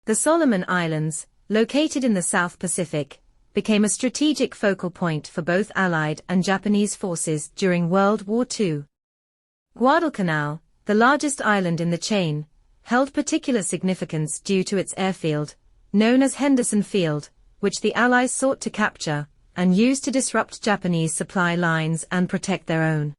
The Solomon Islands, located in the South Pacific, became a strategic focal point for both Allied and Japanese forces during World War II. Guadalcanal, the largest island in the chain, held particular significance due to its airfield, known as Henderson Field, which the Allies sought to capture and use to disrupt Japanese supply lines and protect their own.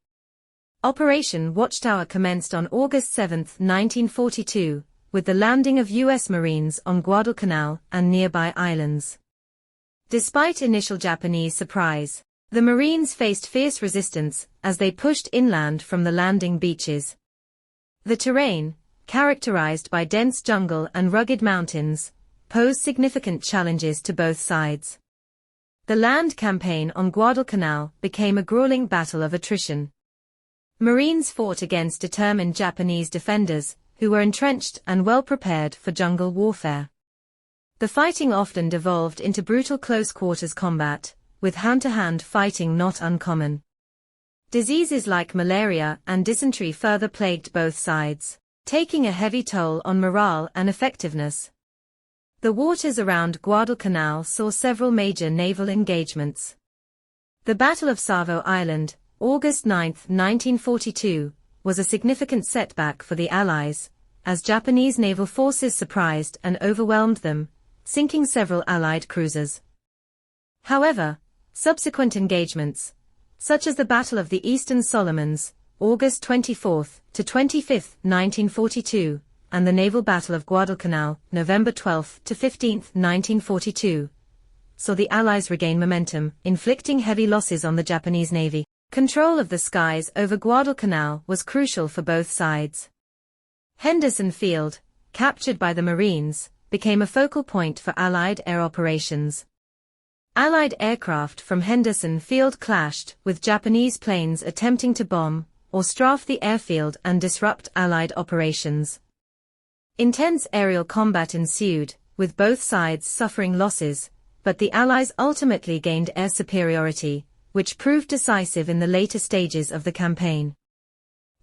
Operation Watchtower commenced on August 7, 1942, with the landing of U.S. Marines on Guadalcanal and nearby islands. Despite initial Japanese surprise, the Marines faced fierce resistance as they pushed inland from the landing beaches. The terrain, characterized by dense jungle and rugged mountains, posed significant challenges to both sides. The land campaign on Guadalcanal became a grueling battle of attrition. Marines fought against determined Japanese defenders, who were entrenched and well prepared for jungle warfare. The fighting often devolved into brutal close-quarters combat, with hand-to-hand fighting not uncommon. Diseases like malaria and dysentery further plagued both sides, taking a heavy toll on morale and effectiveness. The waters around Guadalcanal saw several major naval engagements. The Battle of Savo Island, August 9, 1942, was a significant setback for the Allies, as Japanese naval forces surprised and overwhelmed them, sinking several Allied cruisers. However, subsequent engagements, such as the Battle of the Eastern Solomons, August 24 to 25, 1942, and the Naval Battle of Guadalcanal, November 12 to 15, 1942, saw the Allies regain momentum, inflicting heavy losses on the Japanese Navy. Control of the skies over Guadalcanal was crucial for both sides. Henderson Field, captured by the Marines, became a focal point for Allied air operations. Allied aircraft from Henderson Field clashed with Japanese planes attempting to bomb or strafe the airfield and disrupt Allied operations. Intense aerial combat ensued, with both sides suffering losses, but the Allies ultimately gained air superiority, which proved decisive in the later stages of the campaign.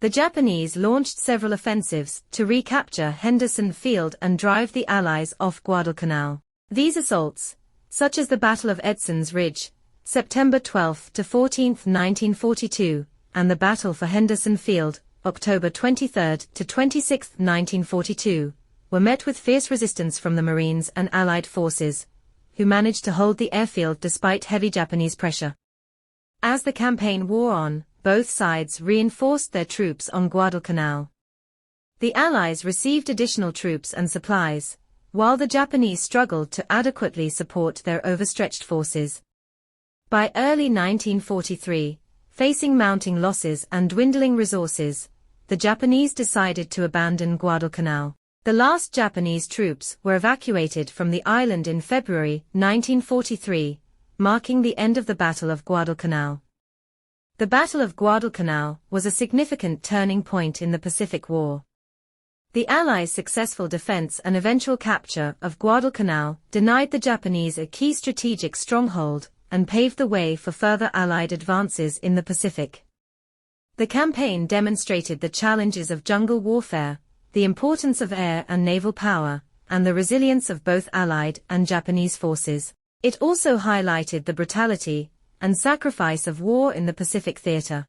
The Japanese launched several offensives to recapture Henderson Field and drive the Allies off Guadalcanal. These assaults, such as the Battle of Edson's Ridge, September 12 to 14, 1942, and the Battle for Henderson Field, October 23 to 26, 1942, were met with fierce resistance from the Marines and Allied forces, who managed to hold the airfield despite heavy Japanese pressure. As the campaign wore on, both sides reinforced their troops on Guadalcanal. The Allies received additional troops and supplies, while the Japanese struggled to adequately support their overstretched forces. By early 1943, facing mounting losses and dwindling resources, the Japanese decided to abandon Guadalcanal. The last Japanese troops were evacuated from the island in February 1943, marking the end of the Battle of Guadalcanal. The Battle of Guadalcanal was a significant turning point in the Pacific War. The Allies' successful defense and eventual capture of Guadalcanal denied the Japanese a key strategic stronghold and paved the way for further Allied advances in the Pacific. The campaign demonstrated the challenges of jungle warfare, the importance of air and naval power, and the resilience of both Allied and Japanese forces. It also highlighted the brutality and sacrifice of war in the Pacific theater.